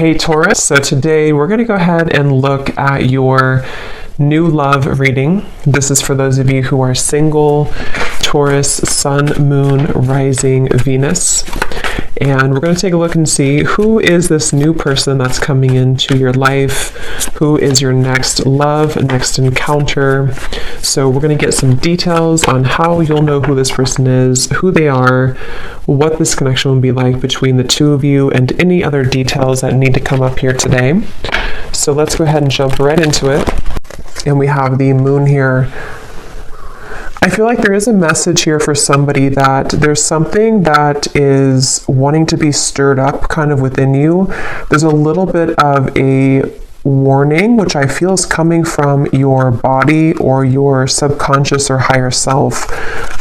Hey Taurus, so today we're going to go ahead and look at your new love reading. This is for those of you who are single, Taurus, Sun, Moon, Rising, Venus. And we're going to take a look and see who is this new person that's coming into your life, who is your next love, next encounter. So we're going to get some details on how you'll know who this person is, who they are, what this connection will be like between the two of you, and any other details that need to come up here today. So let's go ahead and jump right into it. And we have the moon here. I feel like there is a message here for somebody that there's something that is wanting to be stirred up kind of within you. There's a little bit of a warning, which I feel is coming from your body or your subconscious or higher self.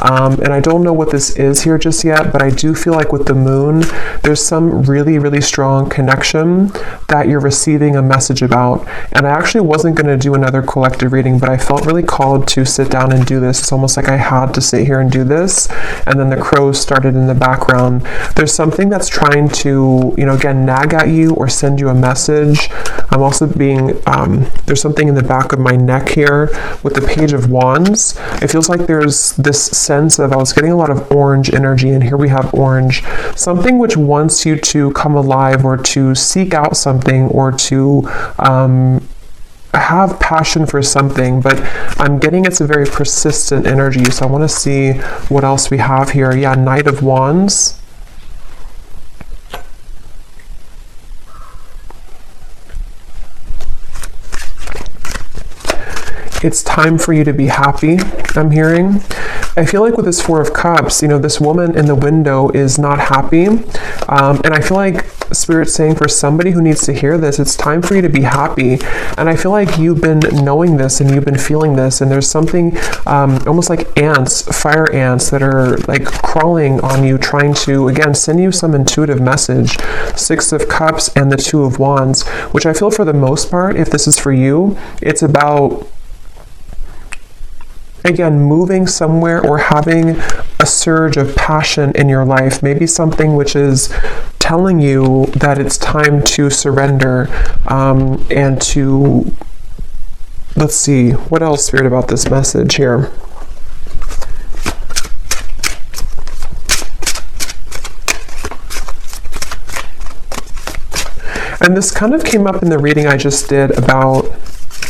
And I don't know what this is here just yet, but I do feel like with the moon, there's some really, really strong connection that you're receiving a message about. And I actually wasn't going to do another collective reading, but I felt really called to sit down and do this. It's almost like I had to sit here and do this. And then the crows started in the background. There's something that's trying to, again, nag at you or send you a message. I'm also there's something in the back of my neck here with the Page of Wands. It feels like there's this sense of, I was getting a lot of orange energy, and here we have orange. Something which wants you to come alive or to seek out something or to have passion for something, but I'm getting it's a very persistent energy. So I want to see what else we have here. Yeah, Knight of Wands. It's time for you to be happy, I'm hearing. I feel like with this Four of Cups, this woman in the window is not happy. And I feel like Spirit's saying for somebody who needs to hear this, it's time for you to be happy. And I feel like you've been knowing this and you've been feeling this, and there's something almost like ants, fire ants that are like crawling on you, trying to, again, send you some intuitive message. Six of Cups and the Two of Wands, which I feel for the most part, if this is for you, it's about, again, moving somewhere or having a surge of passion in your life, maybe something which is telling you that it's time to surrender and to, let's see, what else, Spirit, about this message here? And this kind of came up in the reading I just did about,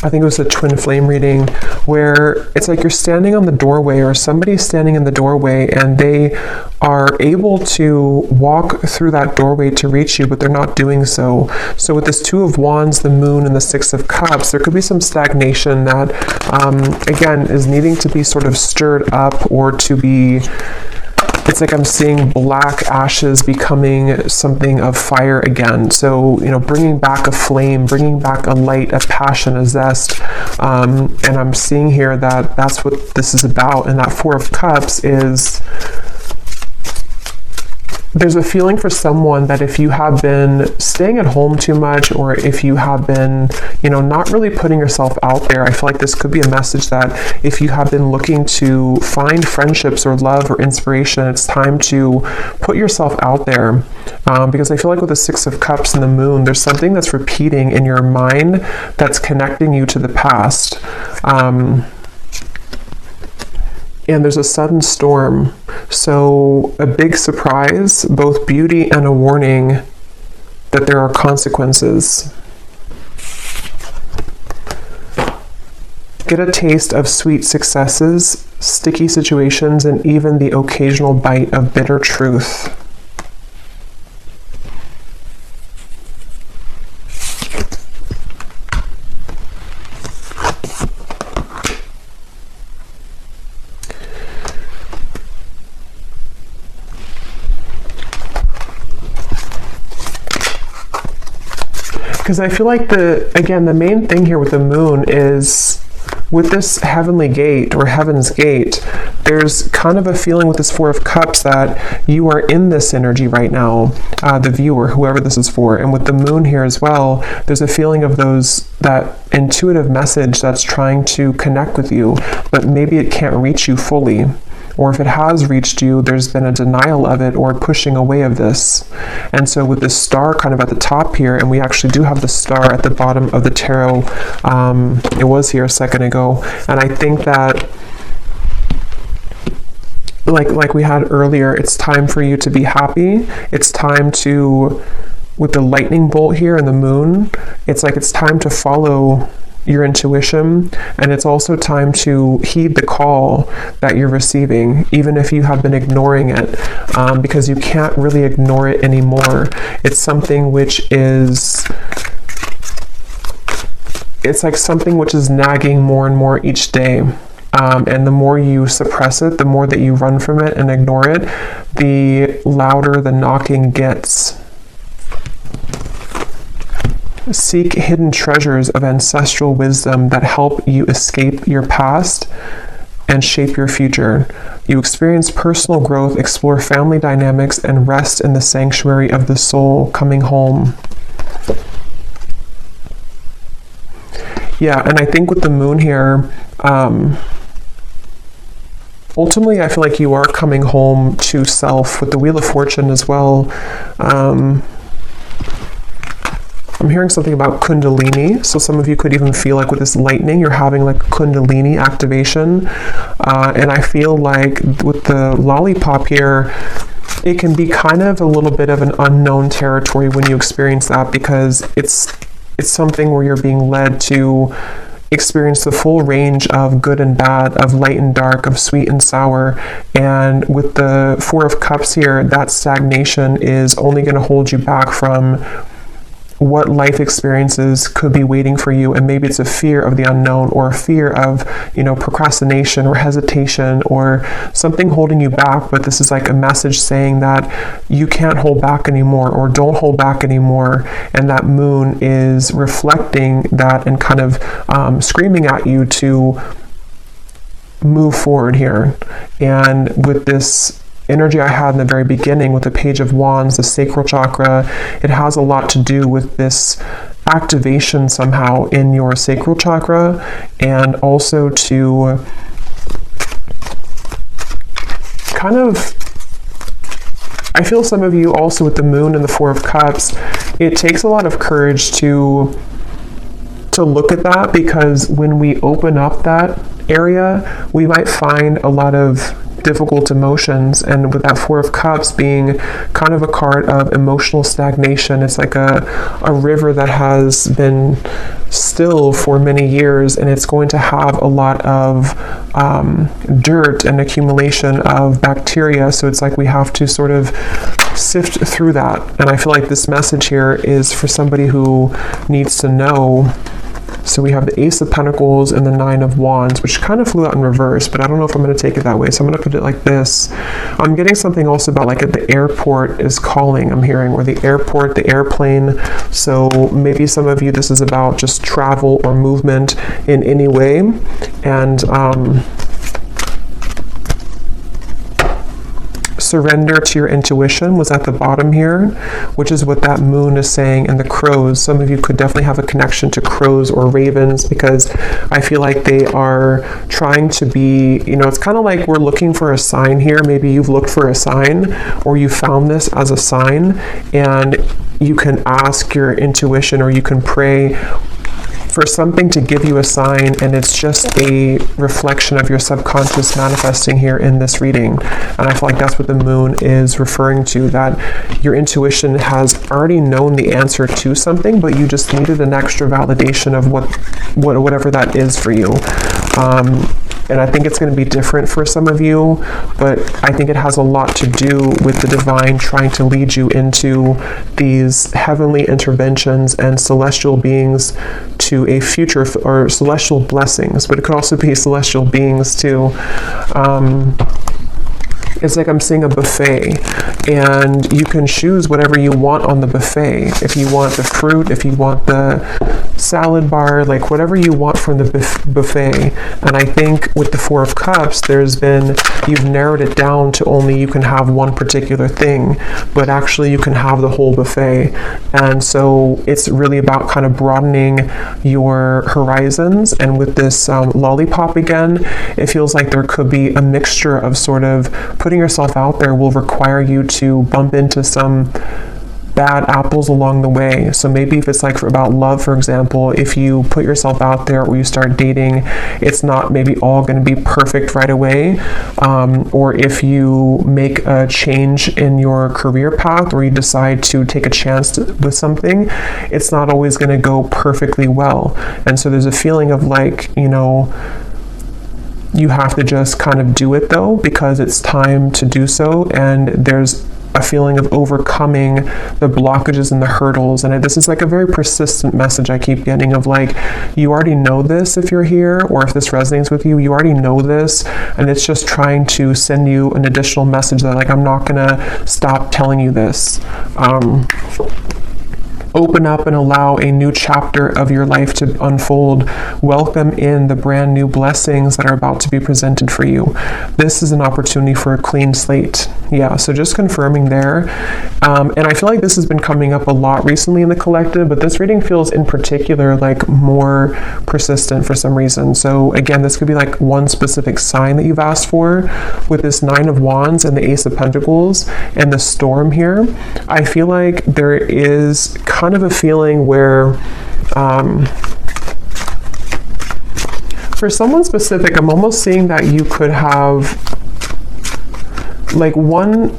I think it was a twin flame reading, where it's like you're standing on the doorway or somebody's standing in the doorway and they are able to walk through that doorway to reach you, but they're not doing so. So with this Two of Wands, the Moon, and the Six of Cups, there could be some stagnation that, again, is needing to be sort of stirred up or to be, it's like I'm seeing black ashes becoming something of fire again. So, bringing back a flame, bringing back a light, a passion, a zest. And I'm seeing here that that's what this is about. And that Four of Cups is, there's a feeling for someone that if you have been staying at home too much, or if you have been, not really putting yourself out there, I feel like this could be a message that if you have been looking to find friendships or love or inspiration, it's time to put yourself out there. Because I feel like with the Six of Cups and the Moon, there's something that's repeating in your mind that's connecting you to the past. And there's a sudden storm. So a big surprise, both beauty and a warning that there are consequences. Get a taste of sweet successes, sticky situations, and even the occasional bite of bitter truth. Because I feel like the main thing here with the moon is with this heavenly gate or heaven's gate, there's kind of a feeling with this Four of Cups that you are in this energy right now, the viewer, whoever this is for. And with the moon here as well, there's a feeling of that intuitive message that's trying to connect with you, but maybe it can't reach you fully. or if it has reached you, there's been a denial of it or pushing away of this. And so with this star kind of at the top here, and we actually do have the star at the bottom of the tarot, it was here a second ago, and I think that like we had earlier, it's time for you to be happy. It's time to, with the lightning bolt here and the moon, it's like it's time to follow your intuition, and it's also time to heed the call that you're receiving, even if you have been ignoring it, because you can't really ignore it anymore. It's something which is, it's like something which is nagging more and more each day. And the more you suppress it, the more that you run from it and ignore it, the louder the knocking gets. Seek hidden treasures of ancestral wisdom that help you escape your past and shape your future. You experience personal growth, explore family dynamics, and rest in the sanctuary of the soul, coming home. Yeah, and I think with the moon here, ultimately, I feel like you are coming home to self with the Wheel of Fortune as well. I'm hearing something about Kundalini. So some of you could even feel like with this lightning, you're having like Kundalini activation. And I feel like with the lollipop here, it can be kind of a little bit of an unknown territory when you experience that, because it's something where you're being led to experience the full range of good and bad, of light and dark, of sweet and sour. And with the Four of Cups here, that stagnation is only going to hold you back from what life experiences could be waiting for you. And maybe it's a fear of the unknown, or a fear of, procrastination or hesitation or something holding you back. But this is like a message saying that you can't hold back anymore, or don't hold back anymore. And that moon is reflecting that and kind of screaming at you to move forward here. And with this energy I had in the very beginning with the Page of Wands, the sacral chakra, it has a lot to do with this activation somehow in your sacral chakra, and also to kind of, I feel some of you also with the moon and the Four of Cups, it takes a lot of courage to look at that, because when we open up that area, we might find a lot of difficult emotions. And with that Four of Cups being kind of a card of emotional stagnation, it's like a river that has been still for many years, and it's going to have a lot of dirt and accumulation of bacteria. So it's like we have to sort of sift through that. And I feel like this message here is for somebody who needs to know. So we have the Ace of Pentacles and the Nine of Wands, which kind of flew out in reverse, but I don't know if I'm going to take it that way. So I'm going to put it like this. I'm getting something also about like at the airport is calling, I'm hearing, or the airport, the airplane. So maybe some of you, this is about just travel or movement in any way. And surrender to your intuition was at the bottom here, which is what that moon is saying. And the crows, some of you could definitely have a connection to crows or ravens, because I feel like they are trying to be, it's kind of like we're looking for a sign here. Maybe you've looked for a sign, or you found this as a sign, and you can ask your intuition, or you can pray for something to give you a sign, and it's just a reflection of your subconscious manifesting here in this reading. And I feel like that's what the moon is referring to, that your intuition has already known the answer to something, but you just needed an extra validation of whatever that is for you. And I think it's going to be different for some of you, but I think it has a lot to do with the divine trying to lead you into these heavenly interventions and celestial beings to a future, or celestial blessings, but it could also be celestial beings too. it's like I'm seeing a buffet, and you can choose whatever you want on the buffet. If you want the fruit, if you want the salad bar, like whatever you want from the buffet. And I think with the Four of Cups, you've narrowed it down to only you can have one particular thing, but actually you can have the whole buffet. And so it's really about kind of broadening your horizons. And with this lollipop again, it feels like there could be a mixture of sort of putting yourself out there will require you to bump into some bad apples along the way. So maybe if it's like about love, for example, if you put yourself out there or you start dating, it's not maybe all going to be perfect right away. Or if you make a change in your career path, or you decide to take a chance with something, it's not always going to go perfectly well. And so there's a feeling of like, you have to just kind of do it though, because it's time to do so. And there's a feeling of overcoming the blockages and the hurdles. And this is like a very persistent message I keep getting of like, you already know this if you're here, or if this resonates with you, you already know this. And it's just trying to send you an additional message that like, I'm not gonna stop telling you this. Open up and allow a new chapter of your life to unfold. Welcome in the brand new blessings that are about to be presented for you. This is an opportunity for a clean slate. Yeah, so just confirming there. And I feel like this has been coming up a lot recently in the collective, but this reading feels in particular like more persistent for some reason. So again, this could be like one specific sign that you've asked for. With this Nine of Wands and the Ace of Pentacles and the Storm here, I feel like there is kind of a feeling where for someone specific, I'm almost seeing that you could have like one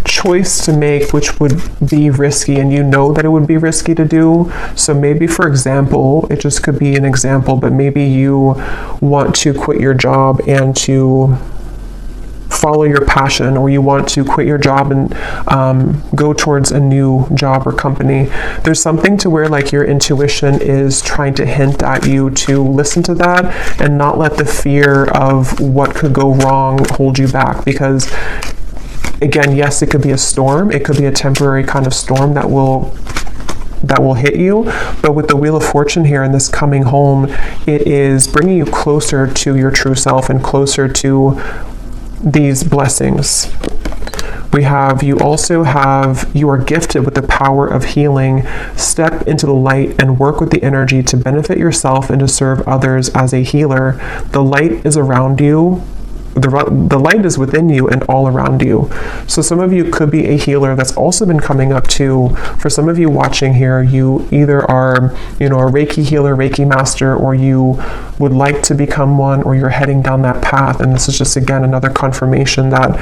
choice to make which would be risky, and you know that it would be risky to do. So maybe, for example, it just could be an example, but maybe you want to quit your job and to follow your passion, or you want to quit your job and go towards a new job or company. There's something to where like your intuition is trying to hint at you to listen to that and not let the fear of what could go wrong hold you back. Because again, yes, it could be a storm. It could be a temporary kind of storm that will hit you. But with the Wheel of Fortune here and this coming home, it is bringing you closer to your true self and closer to these blessings. You are gifted with the power of healing. Step into the light and work with the energy to benefit yourself and to serve others as a healer. The light is around you. The light is within you and all around you. So some of you could be a healer. That's also been coming up too. For some of you watching here, you either are, a Reiki healer, Reiki master, or you would like to become one, or you're heading down that path. And this is just, again, another confirmation that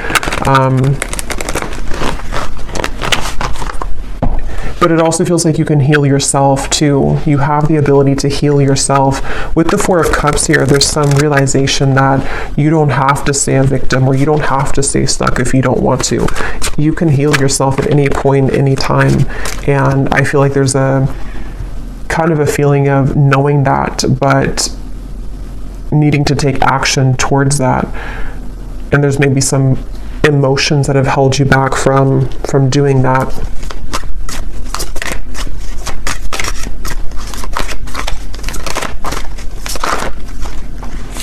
but it also feels like you can heal yourself too. You have the ability to heal yourself. With the Four of Cups here, there's some realization that you don't have to stay a victim, or you don't have to stay stuck if you don't want to. You can heal yourself at any point, any time. And I feel like there's a kind of a feeling of knowing that, but needing to take action towards that. And there's maybe some emotions that have held you back from doing that.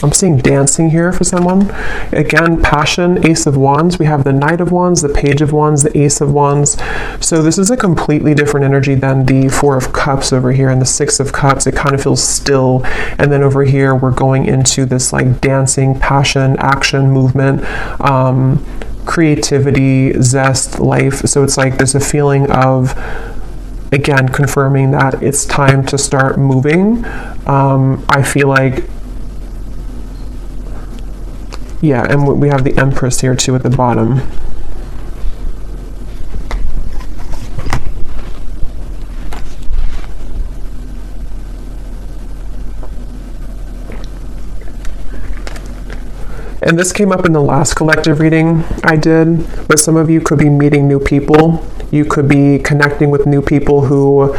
I'm seeing dancing here for someone. Again, passion, Ace of Wands. We have the Knight of Wands, the Page of Wands, the Ace of Wands. So this is a completely different energy than the Four of Cups over here and the Six of Cups. It kind of feels still. And then over here, we're going into this like dancing, passion, action, movement, creativity, zest, life. So it's like there's a feeling of, again, confirming that it's time to start moving. I feel like, yeah, and we have the Empress here too at the bottom. And this came up in the last collective reading I did, but some of you could be meeting new people. You could be connecting with new people who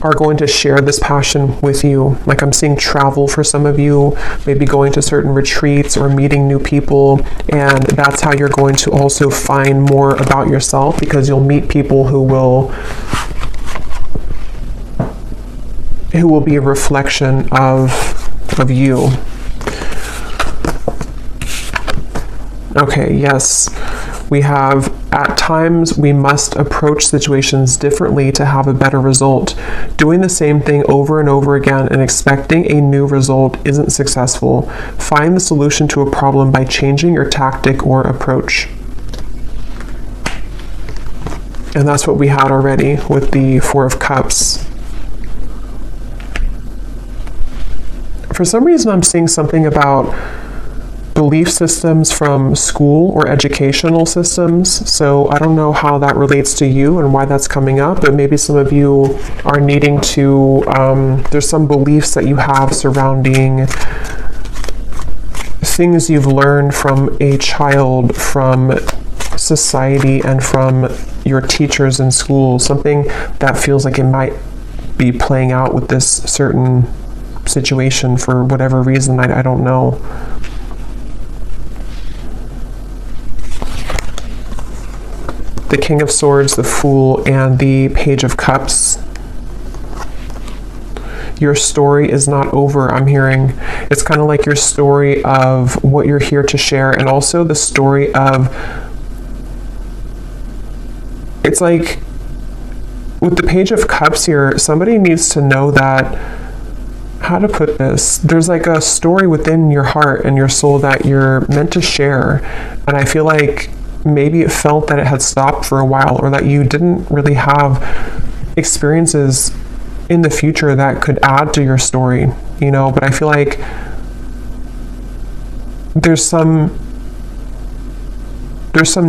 are going to share this passion with you. Like I'm seeing travel for some of you, maybe going to certain retreats or meeting new people, and that's how you're going to also find more about yourself, because you'll meet people who will be a reflection of you. Okay, yes. We have, at times, we must approach situations differently to have a better result. Doing the same thing over and over again and expecting a new result isn't successful. Find the solution to a problem by changing your tactic or approach. And that's what we had already with the Four of Cups. For some reason, I'm seeing something about belief systems from school or educational systems. So I don't know how that relates to you and why that's coming up, but maybe some of you are needing to, there's some beliefs that you have surrounding things you've learned from a child, from society, and from your teachers in school. Something that feels like it might be playing out with this certain situation for whatever reason, I don't know. The King of Swords, the Fool, and the Page of Cups. Your story is not over, I'm hearing. It's kind of like your story of what you're here to share, and also the story of, it's like with the Page of Cups here, somebody needs to know that, how to put this, there's like a story within your heart and your soul that you're meant to share. And I feel like maybe it felt that it had stopped for a while, or that you didn't really have experiences in the future that could add to your story, you know. But I feel like there's some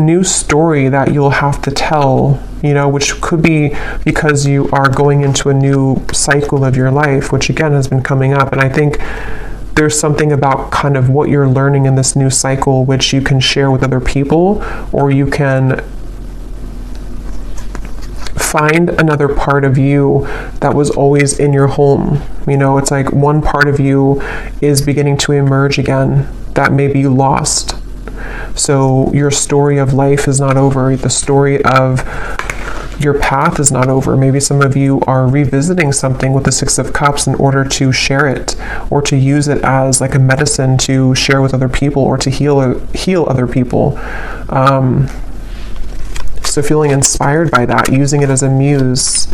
new story that you'll have to tell, you know, which could be because you are going into a new cycle of your life, which again has been coming up. And I think there's something about kind of what you're learning in this new cycle, which you can share with other people, or you can find another part of you that was always in your home. You know, it's like one part of you is beginning to emerge again that maybe you lost. So your story of life is not over. The story of your path is not over. Maybe some of you are revisiting something with the Six of Cups in order to share it, or to use it as like a medicine to share with other people, or to heal other people. So feeling inspired by that, using it as a muse.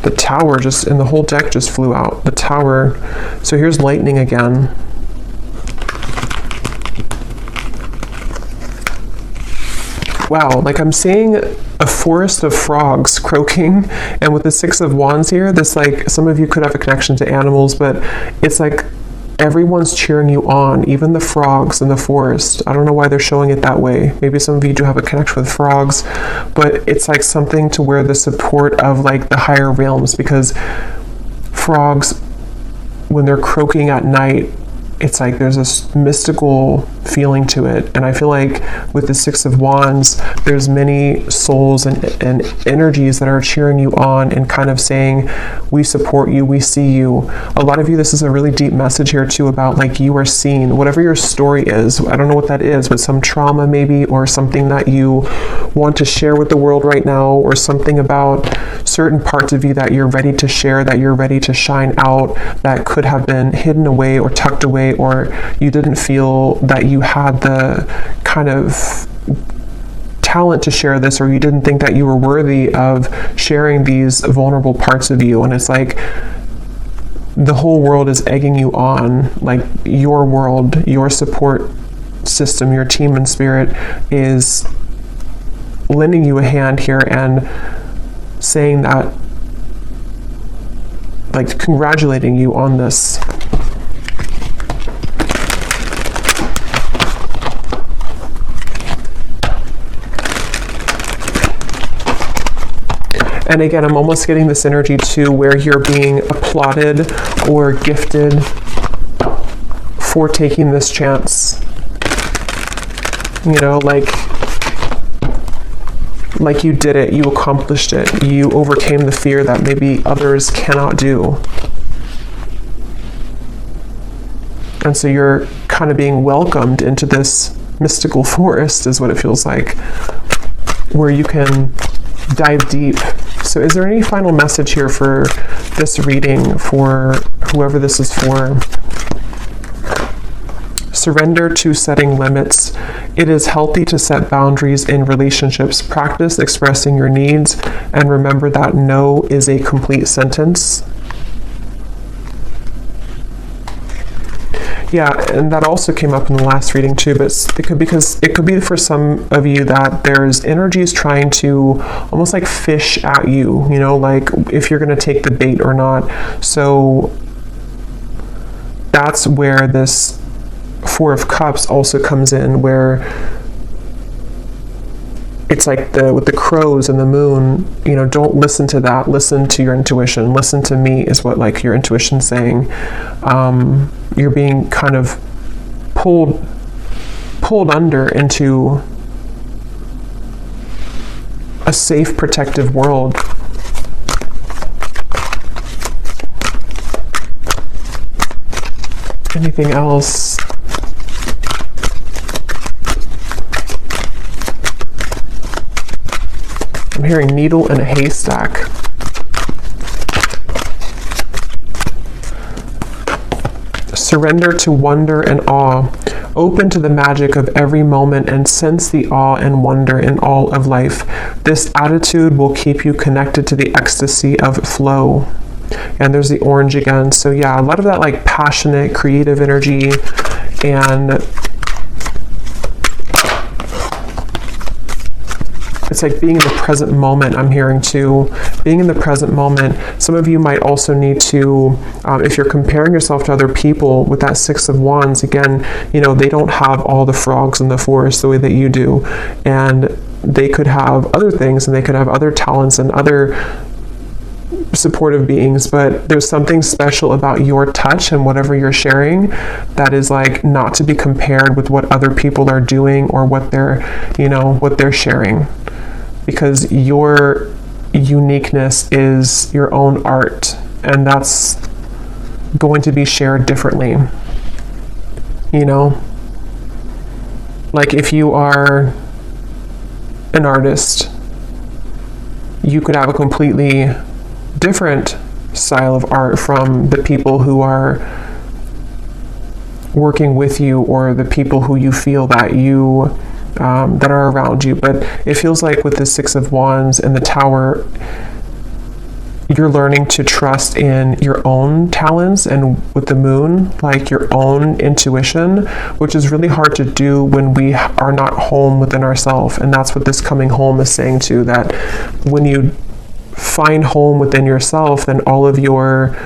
The Tower just, and the whole deck just flew out. The Tower. So here's lightning again. Wow, like I'm seeing a forest of frogs croaking, and with the Six of Wands here, this, like, some of you could have a connection to animals, but it's like everyone's cheering you on, even the frogs in the forest. I don't know why they're showing it that way. Maybe some of you do have a connection with frogs, but it's like something to where the support of like the higher realms, because frogs, when they're croaking at night, it's like there's this mystical feeling to it. And I feel like with the Six of Wands, there's many souls and energies that are cheering you on and kind of saying, we support you, we see you. A lot of you, this is a really deep message here too about like you are seen. Whatever your story is, I don't know what that is, but some trauma maybe, or something that you want to share with the world right now, or something about certain parts of you that you're ready to share, that you're ready to shine out, that could have been hidden away or tucked away, or you didn't feel that you had the kind of talent to share this, or you didn't think that you were worthy of sharing these vulnerable parts of you. And it's like the whole world is egging you on, like your world, your support system, your team and spirit is lending you a hand here and saying that, like congratulating you on this. And again, I'm almost getting this energy too, where you're being applauded or gifted for taking this chance. You know, like like you did it, you accomplished it, you overcame the fear that maybe others cannot do. And so you're kind of being welcomed into this mystical forest, is what it feels like, where you can dive deep. So is there any final message here for this reading, for whoever this is for? Surrender to setting limits. It is healthy to set boundaries in relationships. Practice expressing your needs, and remember that no is a complete sentence. Yeah, and that also came up in the last reading too, but because it could be for some of you that there's energies trying to almost like fish at you, you know, like if you're going to take the bait or not. So that's where this Four of Cups also comes in, where it's like with the crows and the moon, you know, don't listen to that. Listen to your intuition. Listen to me is what like your intuition's saying. You're being kind of pulled under into a safe, protective world. Anything else? I'm hearing needle in a haystack. Surrender to wonder and awe. Open to the magic of every moment and sense the awe and wonder in all of life. This attitude will keep you connected to the ecstasy of flow. And there's the orange again. So yeah, a lot of that like passionate, creative energy, and it's like being in the present moment. I'm hearing too, being in the present moment. Some of you might also need to, if you're comparing yourself to other people with that Six of Wands, again, you know, they don't have all the frogs in the forest the way that you do. And they could have other things, and they could have other talents and other supportive beings, but there's something special about your touch and whatever you're sharing that is like not to be compared with what other people are doing or what they're, you know, what they're sharing. Because your uniqueness is your own art, and that's going to be shared differently. You know, like if you are an artist, you could have a completely different style of art from the people who are working with you, or the people who you feel that you that are around you. But it feels like with the Six of Wands and the Tower, you're learning to trust in your own talents, and with the Moon, like your own intuition, which is really hard to do when we are not home within ourselves. And that's what this coming home is saying too, that when you find home within yourself, then all of your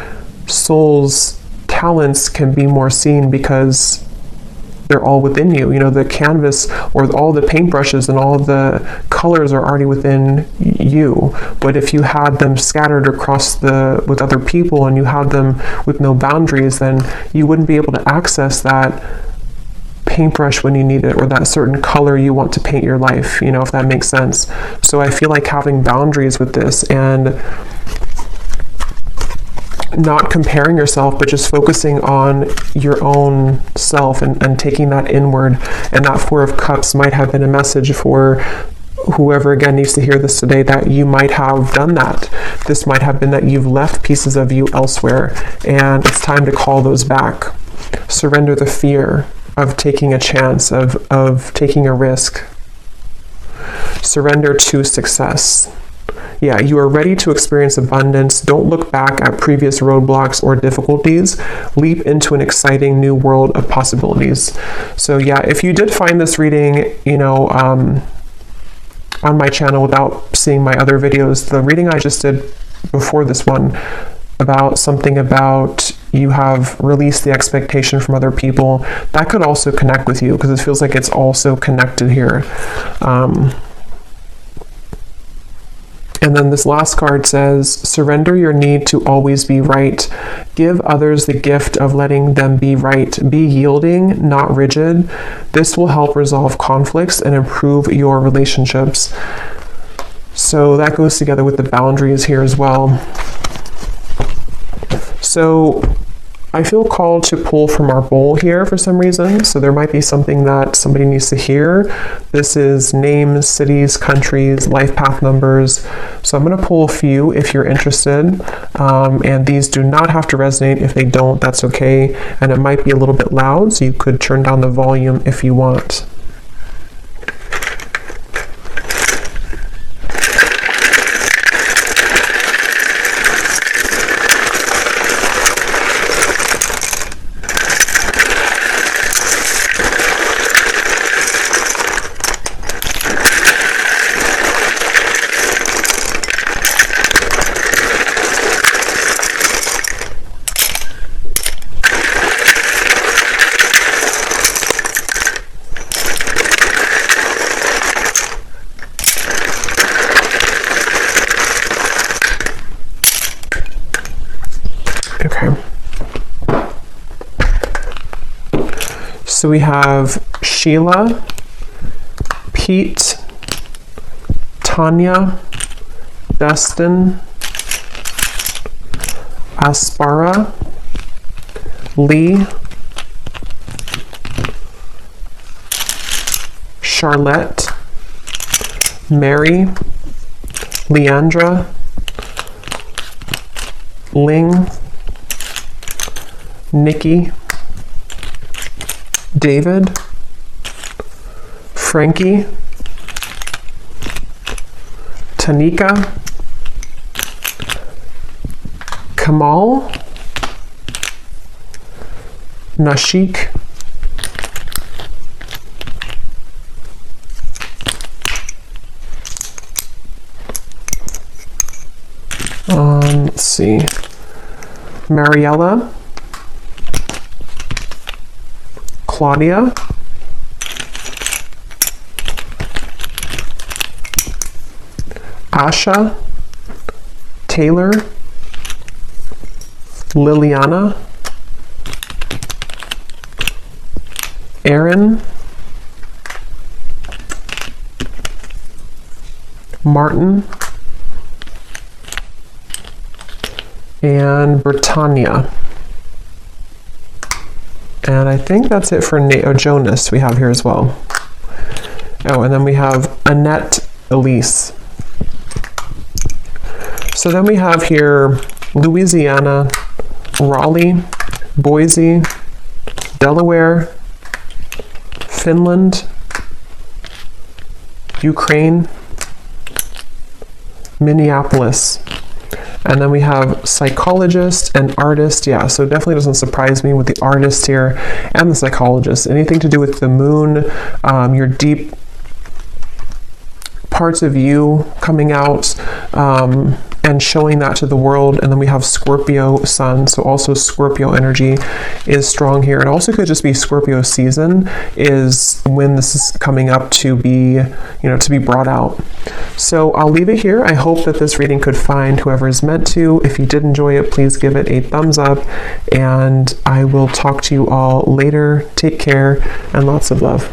soul's talents can be more seen, because they're all within you. You know, the canvas or all the paintbrushes and all the colors are already within you. But if you had them scattered across with other people, and you had them with no boundaries, then you wouldn't be able to access that paintbrush when you need it, or that certain color you want to paint your life, you know, if that makes sense. So I feel like having boundaries with this, and not comparing yourself, but just focusing on your own self, and taking that inward. And that Four of Cups might have been a message for whoever again needs to hear this today, that you might have done that. This might have been that you've left pieces of you elsewhere, and it's time to call those back. Surrender the fear of taking a chance, of taking a risk. Surrender to success. Yeah, you are ready to experience abundance. Don't look back at previous roadblocks or difficulties. Leap into an exciting new world of possibilities. So yeah, if you did find this reading, you know, on my channel without seeing my other videos, the reading I just did before this one about something about you have released the expectation from other people, that could also connect with you, because it feels like it's also connected here. And then this last card says, surrender your need to always be right. Give others the gift of letting them be right. Be yielding, not rigid. This will help resolve conflicts and improve your relationships. So that goes together with the boundaries here as well. So I feel called to pull from our bowl here for some reason. So there might be something that somebody needs to hear. This is names, cities, countries, life path numbers. So I'm going to pull a few if you're interested. And these do not have to resonate. If they don't, that's okay. And it might be a little bit loud, so you could turn down the volume if you want. Okay. So we have Sheila, Pete, Tanya, Destin, Aspara, Lee, Charlotte, Mary, Leandra, Ling, Nikki, David, Frankie, Tanika, Kamal, Nashik, let's see, Mariella, Claudia, Asha, Taylor, Liliana, Aaron, Martin, and Britannia. And I think that's it for Jonas we have here as well. Oh, and then we have Annette Elise. So then we have here Louisiana, Raleigh, Boise, Delaware, Finland, Ukraine, Minneapolis. And then we have psychologist and artist. Yeah, so it definitely doesn't surprise me with the artist here and the psychologist. Anything to do with the moon, your deep parts of you coming out and showing that to the world. And then we have Scorpio sun, so also Scorpio energy is strong here. It also could just be Scorpio season is when this is coming up to be, to be brought out. So I'll leave it here. I hope that this reading could find whoever is meant to. If you did enjoy it, please give it a thumbs up, and I will talk to you all later. Take care and lots of love.